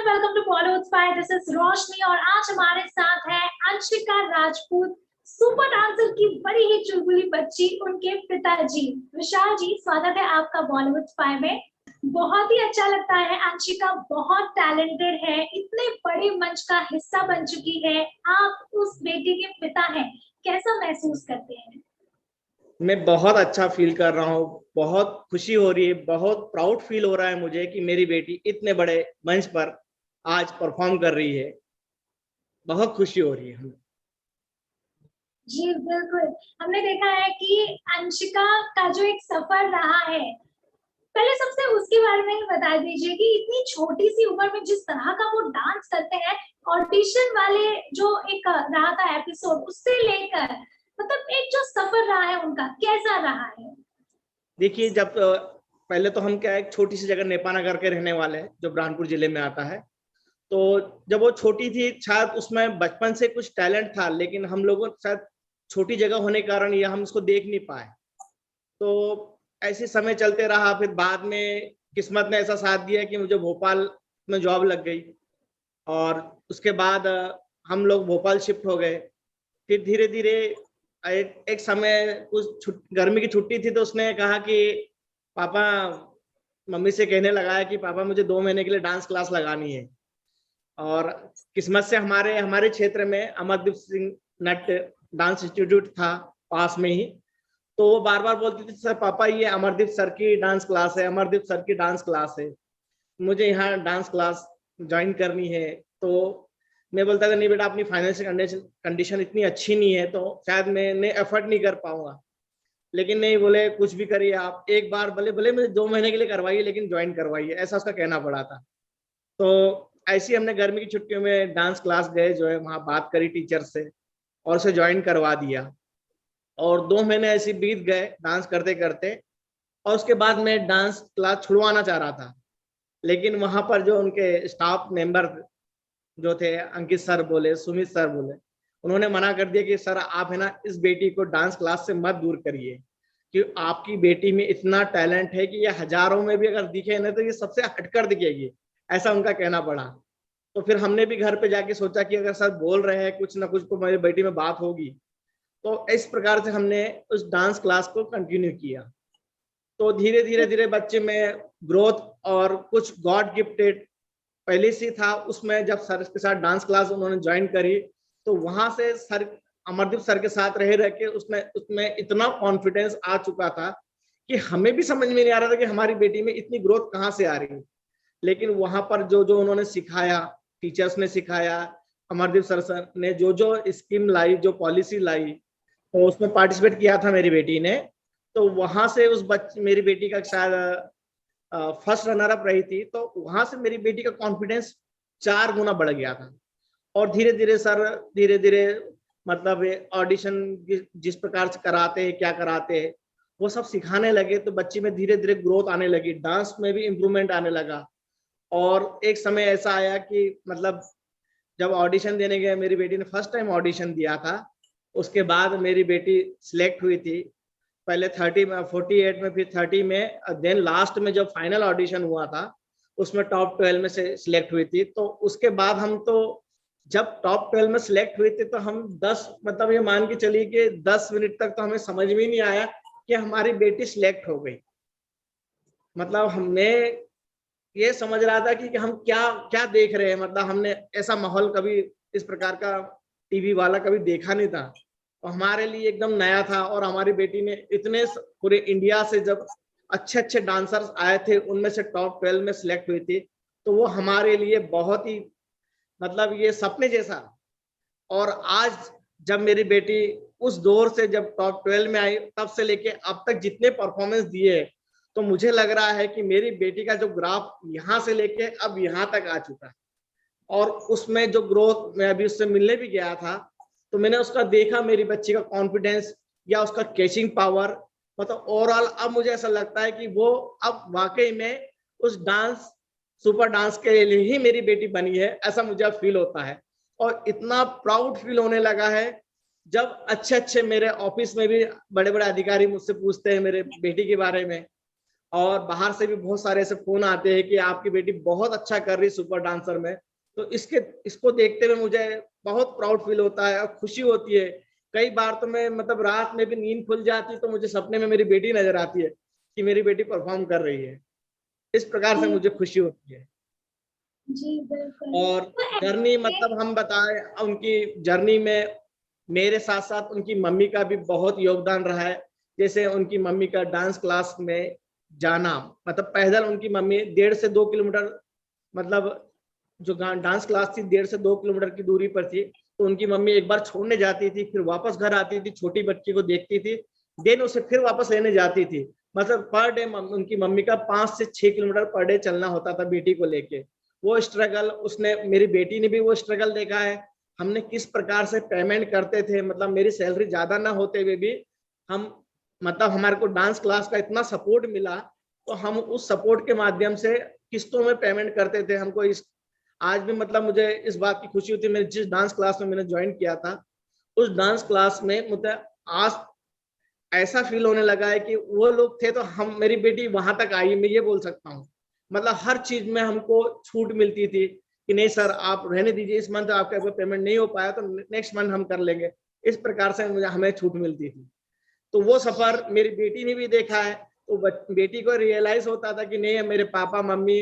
Welcome to Bollywood spy. This is Roshni और आज हमारे साथ है अंशिका राजपूत, सुपर डांसर की बड़ी ही चुलबुली बच्ची, उनके पिताजी विशाल जी। स्वागत है आपका बॉलीवुड स्पाई में। बहुत ही अच्छा लगता है, अंशिका बहुत टैलेंटेड है, इतने बड़े मंच का हिस्सा बन चुकी है। आप उस बेटी के पिता हैं, कैसा महसूस करते हैं? मैं बहुत अच्छा फील कर रहा हूँ, बहुत खुशी हो रही है, बहुत प्राउड फील हो रहा है मुझे कि मेरी बेटी इतने बड़े मंच पर आज परफॉर्म कर रही है। बहुत खुशी हो रही है हमें। जी बिल्कुल, हमने देखा है कि अंशिका का जो एक सफर रहा है, पहले सबसे उसके बारे में ही बता दीजिए कि इतनी छोटी सी उम्र में जिस तरह का वो डांस करते हैं, ऑडिशन वाले जो एक रहा था एपिसोड, उससे लेकर मतलब एक जो सफर रहा है उनका, कैसा रहा है? देखिए, जब पहले तो हम क्या है, एक छोटी सी जगह नेपानगर के रहने वाले हैं जो बुरहानपुर जिले में आता है। तो जब वो छोटी थी, शायद उसमें बचपन से कुछ टैलेंट था, लेकिन हम लोगों शायद छोटी जगह होने के कारण या हम उसको देख नहीं पाए। तो ऐसे समय चलते रहा, फिर बाद में किस्मत ने ऐसा साथ दिया कि मुझे भोपाल में जॉब लग गई और उसके बाद हम लोग भोपाल शिफ्ट हो गए। फिर धीरे धीरे एक समय कुछ गर्मी की छुट्टी थी, तो उसने कहा कि पापा, मम्मी से कहने लगा है कि पापा मुझे 2 महीने के लिए डांस क्लास लगानी है। और किस्मत से हमारे हमारे क्षेत्र में अमरदीप सिंह नट डांस इंस्टीट्यूट था पास में ही। तो वो बार बार बोलती थी, सर पापा ये अमरदीप सर की डांस क्लास है, अमरदीप सर की डांस क्लास है, मुझे यहाँ डांस क्लास ज्वाइन करनी है। तो मैं बोलता था, नहीं बेटा, अपनी फाइनेंशियल कंडीशन इतनी अच्छी नहीं है, तो शायद मैं एफर्ट नहीं कर पाऊंगा। लेकिन नहीं, बोले कुछ भी करिए आप, एक बार भले भले मुझे 2 महीने के लिए करवाइए, लेकिन ज्वाइन करवाइए, ऐसा उसका कहना पड़ा था। तो ऐसे ही हमने गर्मी की छुट्टियों में डांस क्लास गए, जो है वहाँ बात करी टीचर से और उसे ज्वाइन करवा दिया। और 2 महीने ऐसे बीत गए डांस करते करते। और उसके बाद मैं डांस क्लास छुड़वाना चाह रहा था, लेकिन वहां पर जो उनके स्टाफ मेंबर जो थे, अंकित सर बोले, सुमित सर बोले, उन्होंने मना कर दिया कि सर आप है ना, इस बेटी को डांस क्लास से मत दूर करिए, कि आपकी बेटी में इतना टैलेंट है कि ये हजारों में भी अगर दिखे ना, तो ये सबसे हटकर दिखेगी, ऐसा उनका कहना पड़ा। तो फिर हमने भी घर पे जाके सोचा कि अगर सर बोल रहे हैं कुछ ना कुछ, तो मेरी बेटी में बात होगी। तो इस प्रकार से हमने उस डांस क्लास को कंटिन्यू किया। तो धीरे धीरे धीरे बच्चे में ग्रोथ, और कुछ गॉड गिफ्टेड पहले से था उसमें। जब सर के साथ डांस क्लास उन्होंने ज्वाइन करी, तो वहां से सर, अमरदीप सर के साथ रह रह के उसमें उसमें इतना कॉन्फिडेंस आ चुका था कि हमें भी समझ में नहीं आ रहा था कि हमारी बेटी में इतनी ग्रोथ कहाँ से आ रही है। लेकिन वहां पर जो जो उन्होंने सिखाया, टीचर्स ने सिखाया, अमरदीप सर ने जो जो स्कीम लाई, जो पॉलिसी लाई, तो उसमें पार्टिसिपेट किया था मेरी बेटी ने। तो वहां से उस मेरी बेटी का शायद फर्स्ट रनर अप रही थी। तो वहां से मेरी बेटी का कॉन्फिडेंस 4 गुना बढ़ गया था। और धीरे धीरे सर, धीरे धीरे मतलब ऑडिशन जिस प्रकार से कराते हैं, क्या कराते हैं, वो सब सिखाने लगे। तो बच्ची में धीरे धीरे ग्रोथ आने लगी, डांस में भी इम्प्रूवमेंट आने लगा। और एक समय ऐसा आया कि मतलब जब ऑडिशन देने गए, मेरी बेटी ने फर्स्ट टाइम ऑडिशन दिया था। उसके बाद मेरी बेटी सिलेक्ट हुई थी, पहले 30 में, 48 में, फिर 30 में, देन लास्ट में जब फाइनल ऑडिशन हुआ था, उसमें टॉप 12 में से सिलेक्ट हुई थी। तो उसके बाद हम तो जब टॉप 12 में सिलेक्ट हुए थे, तो हम 10, मतलब ये मान के चलिए कि 10 मिनट तक तो हमें समझ में नहीं आया कि हमारी बेटी सिलेक्ट हो गई। मतलब हमने ये समझ रहा था कि हम क्या क्या देख रहे हैं, मतलब हमने ऐसा माहौल कभी, इस प्रकार का टीवी वाला कभी देखा नहीं था। और हमारे लिए एकदम नया था। और हमारी बेटी ने इतने पूरे इंडिया से जब अच्छे अच्छे डांसर्स आए थे, उनमें से टॉप 12 में सिलेक्ट हुई थी। तो वो हमारे लिए बहुत ही, मतलब ये सपने जैसा। और आज जब मेरी बेटी उस दौर से जब टॉप 12 में आई, तब से लेके अब तक जितने परफॉर्मेंस दिए, तो मुझे लग रहा है कि मेरी बेटी का जो ग्राफ यहाँ से लेके अब यहाँ तक आ चुका है। और उसमें जो ग्रोथ, मैं अभी उससे मिलने भी गया था, तो मैंने उसका देखा, मेरी बच्ची का कॉन्फिडेंस या उसका कैचिंग पावर, मतलब ओवरऑल अब मुझे ऐसा लगता है कि वो अब वाकई में उस डांस, सुपर डांस के लिए ही मेरी बेटी बनी है, ऐसा मुझे अब फील होता है। और इतना प्राउड फील होने लगा है, जब अच्छे अच्छे मेरे ऑफिस में भी बड़े बड़े अधिकारी मुझसे पूछते हैं मेरे बेटी के बारे में, और बाहर से भी बहुत सारे ऐसे फोन आते हैं कि आपकी बेटी बहुत अच्छा कर रही सुपर डांसर में। तो इसको देखते हुए मुझे बहुत प्राउड फील होता है और खुशी होती है। कई बार तो मैं मतलब रात में भी नींद खुल जाती है तो मुझे सपने में मेरी बेटी नजर आती है कि मेरी बेटी परफॉर्म कर रही है। इस प्रकार से जी मुझे खुशी होती है। जी बिल्कुल। और तो जर्नी ऐसे मतलब हम बताएं, उनकी जर्नी में मेरे साथ साथ उनकी मम्मी का भी बहुत योगदान रहा है। जैसे उनकी मम्मी का डांस क्लास में जाना, मतलब पैदल उनकी मम्मी 1.5 से 2 किलोमीटर, मतलब जो डांस क्लास थी 1.5 से 2 किलोमीटर की दूरी पर थी। तो उनकी मम्मी एक बार छोड़ने जाती थी, फिर वापस घर आती थी, छोटी बच्ची को देखती थी, देन उसे फिर वापस लेने जाती थी। मतलब पर डे उनकी मम्मी का 5 से 6 किलोमीटर पर डे चलना होता था बेटी को लेके। वो स्ट्रगल उसने, मेरी बेटी ने भी वो स्ट्रगल देखा है। हमने किस प्रकार से पेमेंट करते थे, मतलब मेरी सैलरी ज्यादा ना होते हुए भी हम, मतलब हमारे को डांस क्लास का इतना सपोर्ट मिला, तो हम उस सपोर्ट के माध्यम से किस्तों में पेमेंट करते थे। हमको इस आज भी मतलब मुझे इस बात की खुशी होती है, मेरे जिस डांस क्लास में मैंने ज्वाइन किया था उस डांस क्लास में मतलब आज ऐसा फील होने लगा है कि वो लोग थे तो हम, मेरी बेटी वहां तक आई, मैं ये बोल सकता हूँ। मतलब हर चीज में हमको छूट मिलती थी कि नहीं सर आप रहने दीजिए, इस मंथ आपका पेमेंट नहीं हो पाया तो नेक्स्ट मंथ हम कर लेंगे। इस प्रकार से मुझे हमें छूट मिलती थी। तो वो सफर मेरी बेटी ने भी देखा है। तो बेटी को रियलाइज होता था कि नहीं मेरे पापा मम्मी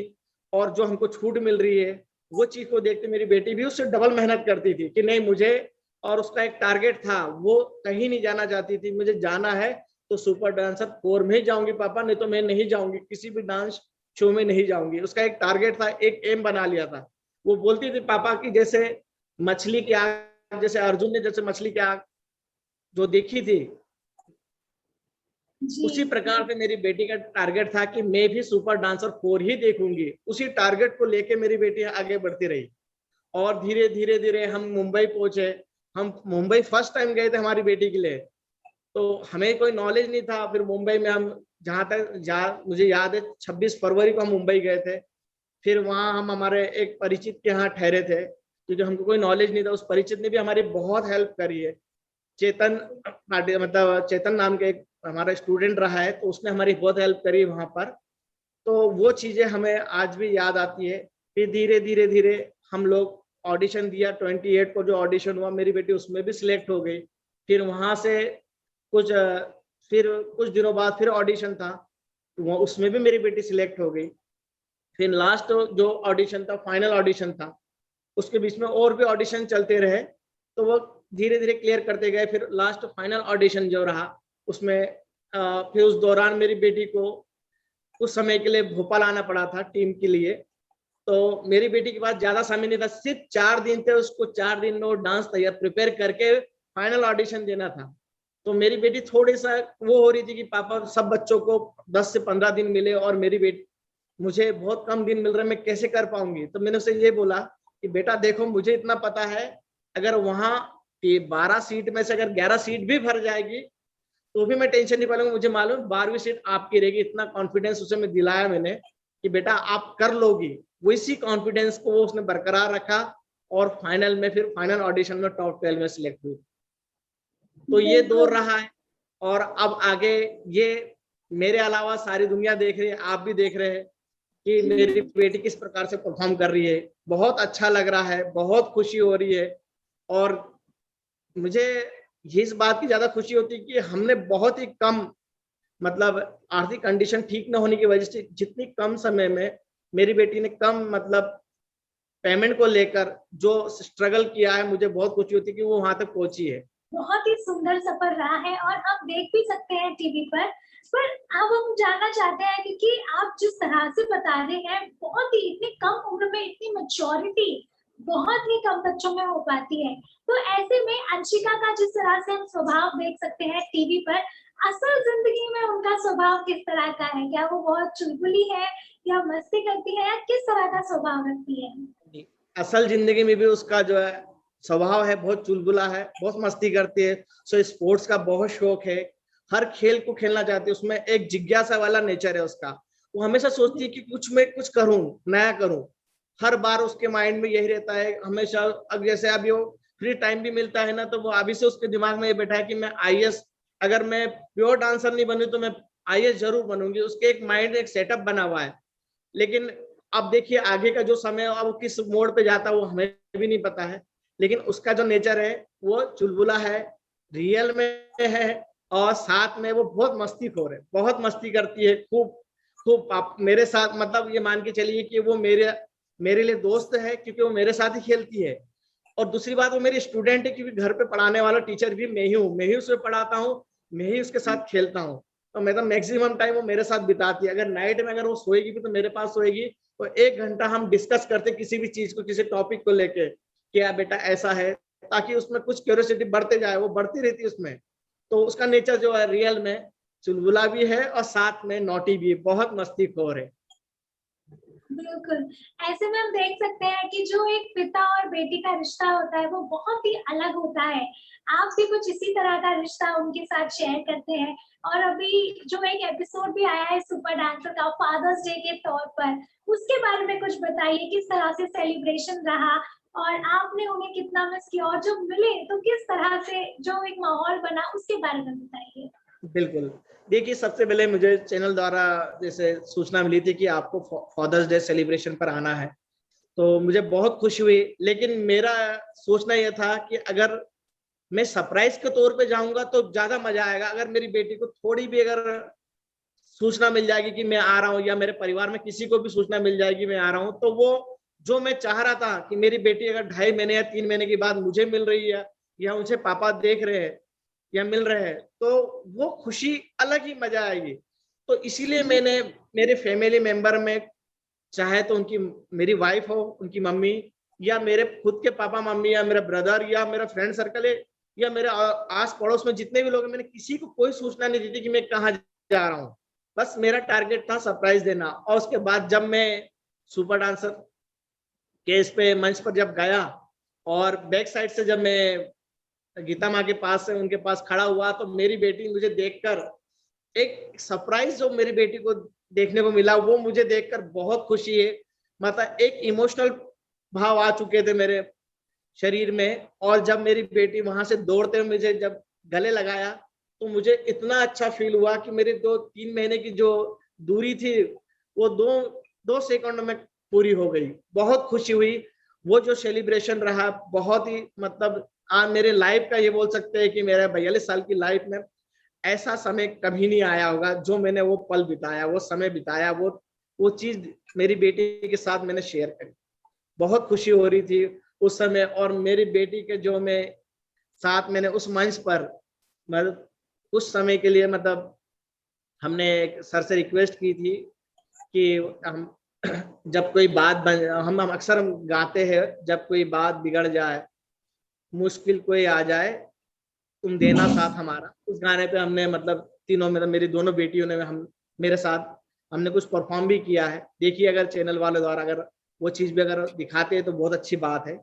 और जो हमको छूट मिल रही है, वो चीज को देखते मेरी बेटी भी उससे डबल मेहनत करती थी कि नहीं मुझे, और उसका एक टारगेट था, वो कहीं नहीं जाना चाहती थी, मुझे जाना है तो सुपर डांसर 4 में ही जाऊंगी पापा, नहीं तो मैं नहीं जाऊंगी, किसी भी डांस शो में नहीं जाऊंगी। उसका एक टारगेट था, एक एम बना लिया था। वो बोलती थी पापा की जैसे मछली की आग, जैसे अर्जुन ने जैसे मछली की आग जो देखी थी, जी उसी प्रकार से मेरी बेटी का टारगेट था कि मैं भी सुपर डांसर 4 ही देखूंगी। उसी टारगेट को लेके मेरी बेटी आगे बढ़ती रही। और धीरे धीरे धीरे हम मुंबई पहुंचे। हम मुंबई फर्स्ट टाइम गए थे हमारी बेटी के लिए, तो हमें कोई नॉलेज नहीं था। फिर मुंबई में हम जहां तक मुझे याद है 26 फरवरी को हम मुंबई गए थे। फिर वहां हम हमारे एक परिचित के यहाँ ठहरे थे, क्योंकि हमको कोई नॉलेज नहीं था। उस परिचित ने भी हमारी बहुत हेल्प करी है। चेतन मतलब चेतन नाम के एक हमारा स्टूडेंट रहा है, तो उसने हमारी बहुत हेल्प करी वहां पर। तो वो चीजें हमें आज भी याद आती है। फिर धीरे धीरे धीरे हम लोग ऑडिशन दिया। 28 को जो ऑडिशन हुआ मेरी बेटी उसमें भी सिलेक्ट हो गई। फिर वहां से कुछ फिर कुछ दिनों बाद फिर ऑडिशन था, तो वो उसमें भी मेरी बेटी सिलेक्ट हो गई। फिर लास्ट जो ऑडिशन था, फाइनल ऑडिशन था, उसके बीच में और भी ऑडिशन चलते रहे, तो वो धीरे धीरे क्लियर करते गए। फिर लास्ट फाइनल ऑडिशन जो रहा उसमें फिर उस दौरान मेरी बेटी को कुछ समय के लिए भोपाल आना पड़ा था टीम के लिए। तो मेरी बेटी के पास ज्यादा समय नहीं था, सिर्फ 4 दिन थे, उसको 4 दिन में वो डांस तैयार प्रिपेयर करके फाइनल ऑडिशन देना था। तो मेरी बेटी थोड़ी सा वो हो रही थी कि पापा सब बच्चों को 10 से 15 दिन मिले और मेरी बेटी मुझे बहुत कम दिन मिल रहे, मैं कैसे कर पाऊंगी। तो मैंने उसे ये बोला कि बेटा देखो मुझे इतना पता है, अगर वहां 12 सीट में से अगर 11 सीट भी भर जाएगी तो भी मैं टेंशन नहीं पालूंगा, मुझे मालूम 12वीं सीट आपकी रहेगी। इतना कॉन्फिडेंस उसे मैं दिलाया मैंने कि बेटा आप कर लोगी। वैसी कॉन्फिडेंस को वो उसने बरकरार रखा और फाइनल में फिर फाइनल ऑडिशन में टॉप 12 में सिलेक्ट हुई। तो ये दौर बिल्कुल। रहा है। और अब आगे ये मेरे अलावा सारी दुनिया देख रही है, आप भी देख रहे हैं कि मेरी बेटी किस प्रकार से परफॉर्म कर रही है। बहुत अच्छा लग रहा है, बहुत खुशी हो रही है। और मुझे इस बात की ज्यादा खुशी होती है कि हमने बहुत ही कम, मतलब आर्थिक कंडीशन ठीक न होने की वजह से जितनी कम समय में मेरी बेटी ने कम मतलब पेमेंट को लेकर जो स्ट्रगल किया है, मुझे बहुत खुशी होती है कि वो वहां तक पहुंची है। बहुत ही सुंदर सफर रहा है और हम देख भी सकते हैं टीवी पर। अब हम जानना चाहते हैं क्योंकि आप जिस तरह से बता रहे हैं, बहुत ही इतनी कम उम्र में इतनी मैच्योरिटी बहुत ही कम बच्चों में हो पाती है। तो ऐसे में अंशिका का जिस तरह से हम स्वभाव देख सकते हैं टीवी पर, असल जिंदगी में उनका स्वभाव किस तरह का है? क्या वो बहुत चुलबुली है या मस्ती करती है या किस तरह का स्वभाव रखती है? असल जिंदगी में भी उसका जो है स्वभाव है बहुत चुलबुला है, बहुत मस्ती करती है। सो स्पोर्ट्स का बहुत शौक है, हर खेल को खेलना चाहती है। उसमें एक जिज्ञासा वाला नेचर है उसका। वो हमेशा सोचती है कि कुछ मैं कुछ करूं, नया करूं। हर बार उसके माइंड में यही रहता है हमेशा। अब जैसे अभी वो फ्री टाइम भी मिलता है ना, तो वो अभी से उसके दिमाग में ये बैठा है कि मैं आईएएस, अगर मैं प्योर डांसर नहीं बनी तो मैं आईएएस जरूर बनूंगी, उसके एक माइंड एक सेटअप बना हुआ है। लेकिन अब देखिए आगे का जो समय अब वो किस मोड़ पे जाता है वो हमें भी नहीं पता है, लेकिन उसका जो नेचर है वो चुलबुला है, रियल में है, और साथ में वो बहुत मस्तीखोर है, बहुत मस्ती करती है, खूब खूब। आप मेरे साथ मतलब ये मान के चलिए कि वो मेरे लिए दोस्त है, क्योंकि वो मेरे साथ ही खेलती है। और दूसरी बात वो मेरी स्टूडेंट है, क्योंकि घर पे पढ़ाने वाला टीचर भी मैं ही उसे पढ़ाता हूँ, मैं ही उसके साथ खेलता हूँ। तो मैं तो मैक्सिमम टाइम वो मेरे साथ बिताती है। अगर नाइट में अगर वो सोएगी भी तो मेरे पास सोएगी, तो 1 घंटा हम डिस्कस करते किसी भी चीज को, किसी टॉपिक को लेके, क्या बेटा ऐसा है, ताकि उसमें कुछ क्यूरियोसिटी बढ़ते जाए, वो बढ़ती रहती है उसमें। तो उसका नेचर जो है रियल में चुलबुला भी है और साथ में नोटी भी है, बहुत मस्तीखोर है। बिल्कुल। ऐसे में हम देख सकते हैं कि जो एक पिता और बेटी का रिश्ता होता है वो बहुत ही अलग होता है। आप भी कुछ इसी तरह का रिश्ता उनके साथ शेयर करते हैं, और अभी जो एक एपिसोड भी आया है सुपर डांसर का फादर्स डे के तौर पर, उसके बारे में कुछ बताइए, किस तरह से सेलिब्रेशन रहा और आपने उन्हें कितना मिस किया, और जब मिले तो किस तरह से जो एक माहौल बना उसके बारे में बताइए। बिल्कुल। देखिए सबसे पहले मुझे चैनल द्वारा जैसे सूचना मिली थी कि आपको फादर्स डे सेलिब्रेशन पर आना है, तो मुझे बहुत खुशी हुई। लेकिन मेरा सोचना यह था कि अगर मैं सरप्राइज के तौर पे जाऊंगा तो ज्यादा मजा आएगा। अगर मेरी बेटी को थोड़ी भी अगर सूचना मिल जाएगी कि मैं आ रहा हूँ, या मेरे परिवार में किसी को भी सूचना मिल जाएगी मैं आ रहा हूँ, तो वो जो मैं चाह रहा था कि मेरी बेटी अगर 2.5 महीने या 3 महीने के बाद मुझे मिल रही है, या मुझे पापा देख रहे हैं या मिल रहे हैं, तो वो खुशी अलग ही मजा आएगी। तो इसीलिए मैंने मेरे फैमिली मेंबर में, चाहे तो उनकी मेरी वाइफ हो, उनकी मम्मी, या मेरे खुद के पापा मम्मी, या मेरा ब्रदर, या मेरा फ्रेंड सर्कल है, या मेरे आस पड़ोस में जितने भी लोग हैं, मैंने किसी को कोई सूचना नहीं दी थी कि मैं कहाँ जा रहा हूँ। बस मेरा टारगेट था सरप्राइज देना। और उसके बाद जब मैं सुपर डांसर के इस पे मंच पर जब गया, और बैक साइड से जब मैं गीता माँ के पास से उनके पास खड़ा हुआ, तो मेरी बेटी मुझे देखकर, एक सरप्राइज जो मेरी बेटी को देखने को मिला, वो मुझे देखकर बहुत खुशी है। मतलब एक इमोशनल भाव आ चुके थे मेरे शरीर में। और जब मेरी बेटी वहां से दौड़ते हुए मुझे जब गले लगाया, तो मुझे इतना अच्छा फील हुआ कि मेरी 2-3 महीने की जो दूरी थी वो 2 सेकंड में पूरी हो गई। बहुत खुशी हुई। वो जो सेलिब्रेशन रहा बहुत ही मतलब मेरे लाइफ का, ये बोल सकते हैं कि मेरे 42 साल की लाइफ में ऐसा समय कभी नहीं आया होगा जो मैंने वो पल बिताया, वो समय बिताया, वो चीज मेरी बेटी के साथ मैंने शेयर करी। बहुत खुशी हो रही थी उस समय। और मेरी बेटी के जो मैं साथ मैंने उस मंच पर, मतलब उस समय के लिए, मतलब हमने एक सर से रिक्वेस्ट की थी कि हम जब कोई बात बन, हम अक्सर हम गाते हैं, जब कोई बात बिगड़ जाए, मुश्किल कोई आ जाए, तुम देना साथ हमारा। उस गाने पे हमने मतलब तीनों, मतलब मेरी दोनों बेटियों ने हम मेरे साथ हमने कुछ परफॉर्म भी किया है। देखिए अगर चैनल वाले द्वारा अगर वो चीज भी अगर दिखाते हैं तो बहुत अच्छी बात है।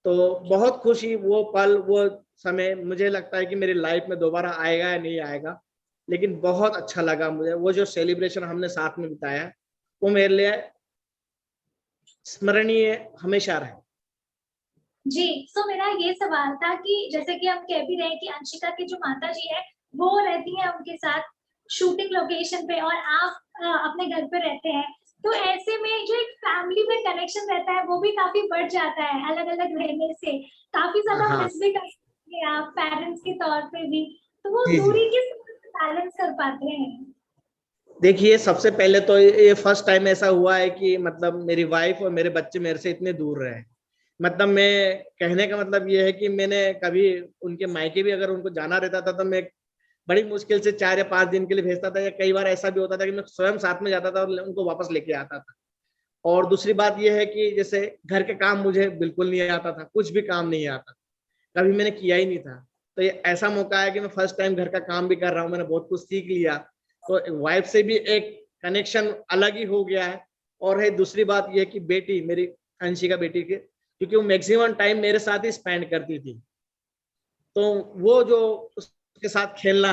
तो बहुत खुशी, वो पल, वो समय मुझे लगता है कि मेरी लाइफ में दोबारा आएगा या नहीं आएगा, लेकिन बहुत अच्छा लगा मुझे। वो जो सेलिब्रेशन हमने साथ में बिताया वो मेरे लिए स्मरणीय हमेशा रहे। जी, सो मेरा ये सवाल था कि जैसे कि हम कह भी रहे हैं कि अंशिका की जो माताजी है, वो रहती हैं उनके साथ शूटिंग लोकेशन पे, और आप अपने घर पे रहते हैं। तो ऐसे में जो एक फैमिली में कनेक्शन रहता है, वो भी काफ़ी बढ़ जाता है अलग-अलग रहने से। काफ़ी ज़्यादा हाँ मिस भी करते हैं आप पेरेंट्स के तौर पे भी। तो वो जी जी। दूरी किस तरह से बैलेंस कर पाते हैं? देखिए सबसे पहले तो ये फर्स्ट टाइम ऐसा हुआ है कि मतलब मेरी वाइफ और मेरे बच्चे मेरे से इतने दूर रहे। मतलब मैं कहने का मतलब ये है कि मैंने कभी उनके मायके भी अगर उनको जाना रहता था तो मैं बड़ी मुश्किल से 4 या 5 दिन के लिए भेजता था, या कई बार ऐसा भी होता था कि मैं स्वयं साथ में जाता था और उनको वापस लेके आता था। और दूसरी बात यह है कि जैसे घर के काम मुझे बिल्कुल नहीं आता था, कुछ भी काम नहीं आता, कभी मैंने किया ही नहीं था। तो ये ऐसा मौका है कि मैं फर्स्ट टाइम घर का काम भी कर रहा हूँ, मैंने बहुत कुछ सीख लिया। तो वाइफ से भी एक कनेक्शन अलग ही हो गया है। और है दूसरी बात यह कि बेटी मेरी, अंशिका बेटी के, क्योंकि वो मैक्सिमम टाइम मेरे साथ ही स्पेंड करती थी, तो वो जो उसके साथ खेलना,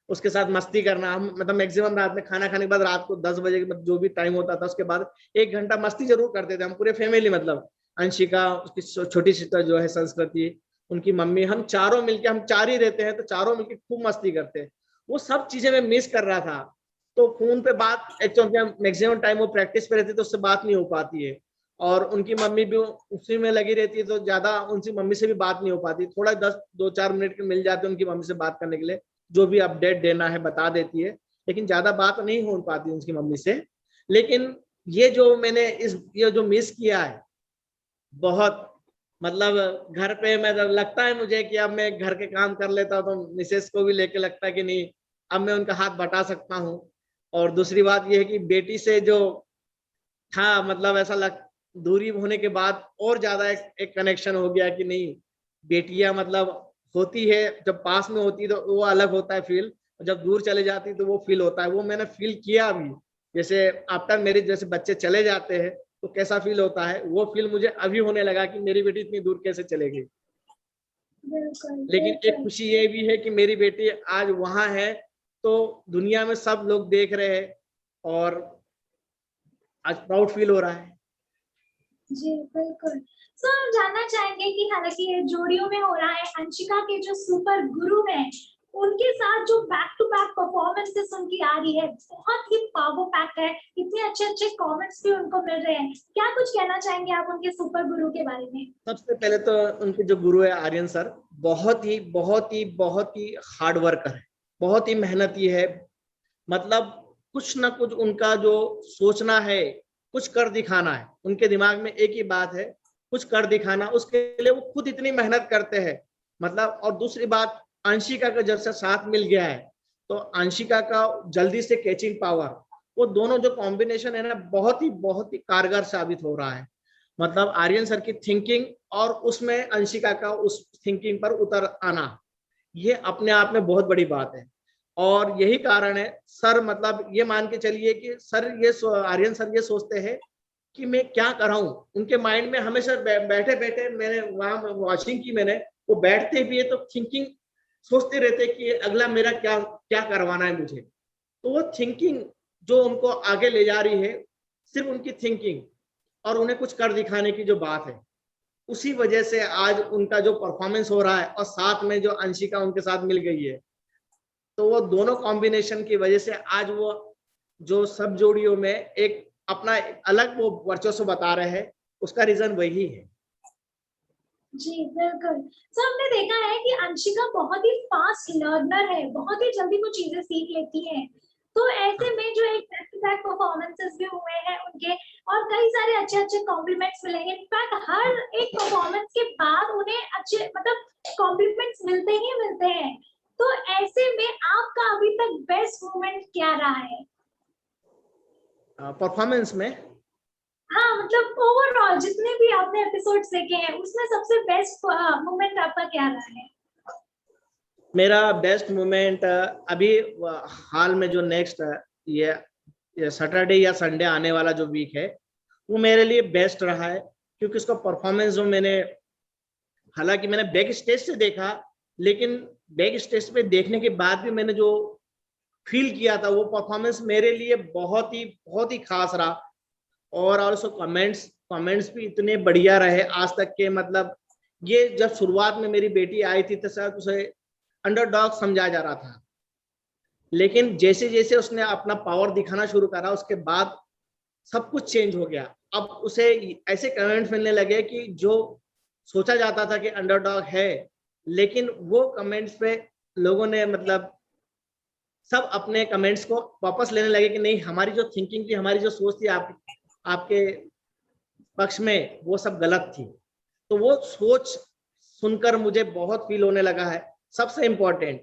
उसके साथ मस्ती करना, हम मतलब मैक्सिमम रात में खाना खाने के बाद, रात को 10 बजे के बाद जो भी टाइम होता था उसके बाद 1 घंटा मस्ती जरूर करते थे हम पूरे फैमिली। मतलब अंशिका, उसकी छोटी सिस्टर जो है संस्कृति, उनकी मम्मी, हम चारों मिलके, हम 4 ही रहते हैं तो चारों मिलके खूब मस्ती करते हैं। वो सब चीजें मैं मिस कर रहा था। तो फोन पे बात एक्चुअली मैक्सिमम टाइम वो प्रैक्टिस पे रहती है तो उससे बात नहीं हो पाती है, और उनकी मम्मी भी उसी में लगी रहती है, तो ज्यादा उनकी मम्मी से भी बात नहीं हो पाती। थोड़ा 2-4 मिनट के मिल जाते हैं उनकी मम्मी से बात करने के लिए, जो भी अपडेट देना है बता देती है, लेकिन ज्यादा बात नहीं हो पाती उनकी मम्मी से। लेकिन ये जो मैंने ये जो मिस किया है बहुत, मतलब घर पे मतलब लगता है मुझे कि अब मैं घर के काम कर लेता हूँ तो मिसेस को भी लेके लगता है कि नहीं, अब मैं उनका हाथ बटा सकता हूँ। और दूसरी बात यह है कि बेटी से जो था, मतलब ऐसा दूरी होने के बाद और ज्यादा एक कनेक्शन हो गया कि नहीं, बेटियां मतलब होती है जब पास में होती है तो वो अलग होता है फील, जब दूर चले जाती तो वो फील होता है। वो मैंने फील किया अभी, जैसे आफ्टर मैरिज जैसे बच्चे चले जाते हैं तो कैसा फील होता है, वो फील मुझे अभी होने लगा कि मेरी बेटी इतनी दूर कैसे चले गई। बिल्कुल लेकिन एक बिल्कुल। खुशी ये भी है कि मेरी बेटी आज वहां है, तो दुनिया में सब लोग देख रहे हैं, और आज प्राउड फील हो रहा है। जी, बिल्कुल। सो हम जानना चाहेंगे कि हालाँकि ये जोड़ियों में हो रहा है, अंशिका के जो सुपर गुरु हैं, उनके साथ जो बैक टू बैक परफॉर्मेंसेस उनकी आ रही है, बहुत ही पावर पैक है, इतने अच्छे-अच्छे कमेंट्स भी उनको मिल रहे हैं। क्या कुछ कहना चाहेंगे आप उनके सुपर गुरु के बारे में? सबसे पहले तो उनके जो गुरु है आर्यन सर, बहुत ही हार्ड वर्कर है, बहुत ही मेहनती है। मतलब कुछ ना कुछ उनका जो सोचना है, कुछ कर दिखाना है, उनके दिमाग में एक ही बात है, कुछ कर दिखाना, उसके लिए वो खुद इतनी मेहनत करते हैं। मतलब और दूसरी बात, अंशिका का जब से साथ मिल गया है, तो अंशिका का जल्दी से कैचिंग पावर, वो दोनों जो कॉम्बिनेशन है ना, बहुत ही कारगर साबित हो रहा है। मतलब आर्यन सर की थिंकिंग और उसमें अंशिका का उस थिंकिंग पर उतर आना, ये अपने आप में बहुत बड़ी बात है। और यही कारण है सर, मतलब ये मान के चलिए कि सर ये आर्यन सर ये सोचते हैं कि मैं क्या कर रहा हूँ। उनके माइंड में हमेशा बैठे बैठे, मैंने वहां वॉचिंग की, मैंने वो बैठते भी है तो थिंकिंग सोचते रहते कि अगला मेरा क्या क्या करवाना है मुझे। तो वो थिंकिंग जो उनको आगे ले जा रही है, सिर्फ उनकी थिंकिंग और उन्हें कुछ कर दिखाने की जो बात है, उसी वजह से आज उनका जो परफॉर्मेंस हो रहा है, और साथ में जो अंशिका उनके साथ मिल गई है, तो वो दोनों कॉम्बिनेशन की वजह से आज वो जो सब जोड़ियों में एक अपना अलग वो वर्चस्व बता रहे हैं, उसका रीजन वही है। जी, बिल्कुल। सो हमने देखा है कि अंशिका बहुत ही फास्ट लर्नर है, बहुत ही जल्दी वो चीज़ें सीख लेती है। तो ऐसे हाँ, में जो एक बैक टू बैक परफॉर्मेंसेस भी हुए हैं उनके, और कई सारे अच्छे-अच्छे कॉम्प्लीमेंट्स मिले हैं। इनफैक्ट हर एक परफॉर्मेंस के बाद उन्हें अच्छे मतलब कॉम्प्लीमेंट्स मिलते ही मिलते हैं। तो ऐसे में आपका अभी तक बेस्ट मोमेंट क्या रहा है? परफॉर्मेंस में हाँ, मतलब ओवरऑल जितने भी आपने एपिसोड्स देखे हैं, उसमें सबसे बेस्ट मोमेंट आपका क्या रहा है? मेरा बेस्ट मोमेंट अभी हाल में जो नेक्स्ट ये सैटरडे या संडे आने वाला जो वीक है, वो मेरे लिए बेस्ट रहा है। क्योंकि उसका परफॉर्मेंस जो मैंने, हालांकि मैंने बैक स्टेज से देखा, लेकिन बैक स्टेज पे देखने के बाद भी मैंने जो फील किया था, वो परफॉर्मेंस मेरे लिए बहुत ही खास रहा। और ऑल्सो कमेंट्स कमेंट्स भी इतने बढ़िया रहे आज तक के। मतलब ये जब शुरुआत में मेरी बेटी आई थी तो शायद उसे अंडरडॉग समझा जा रहा था, लेकिन जैसे जैसे उसने अपना पावर दिखाना शुरू करा, उसके बाद सब कुछ चेंज हो गया। अब उसे ऐसे कमेंट्स मिलने लगे कि जो सोचा जाता था कि अंडरडॉग है, लेकिन वो कमेंट्स पे लोगों ने मतलब सब अपने कमेंट्स को वापस लेने लगे कि नहीं, हमारी जो थिंकिंग थी, हमारी जो सोच थी आपके पक्ष में, वो सब गलत थी। तो वो सोच सुनकर मुझे बहुत फील होने लगा है। सबसे इम्पोर्टेंट,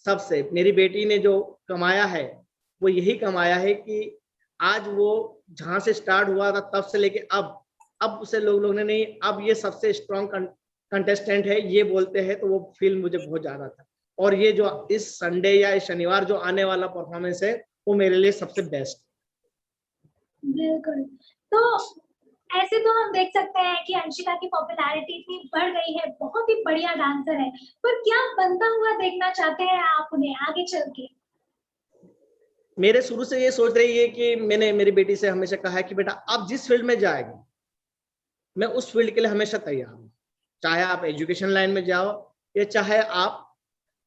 सबसे मेरी बेटी ने जो कमाया है, वो यही कमाया है कि आज वो जहां से स्टार्ट हुआ था तब से लेके अब उसे लोग ने नहीं, अब ये सबसे स्ट्रॉन्ग कंटेस्टेंट है ये बोलते हैं, तो वो फील मुझे बहुत ज्यादा था। और ये जो इस संडे या इस शनिवार जो आने वाला परफॉर्मेंस है, वो मेरे लिए सबसे बेस्ट। बिल्कुल। तो ऐसे तो हम देख सकते हैं कि अंशिका की पॉपुलैरिटी इतनी बढ़ गई है, बहुत ही बढ़िया डांसर है। पर क्या बनता हुआ देखना चाहते हैं आप उन्हें आगे चल के? मेरे शुरू से ये सोच रही है कि मैंने मेरी बेटी से हमेशा कहा है कि बेटा आप जिस फील्ड में जाएगी, मैं उस फील्ड के लिए हमेशा तैयार हूँ। चाहे आप एजुकेशन लाइन में जाओ या चाहे आप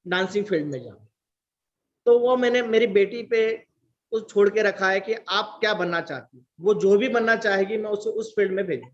डांसिंग फील्ड में जाओ, तो वो मैंने मेरी बेटी पे उस छोड़ के रखा है कि आप क्या बनना चाहती, वो जो भी बनना चाहेगी मैं उसे उस फील्ड में भेजूँ।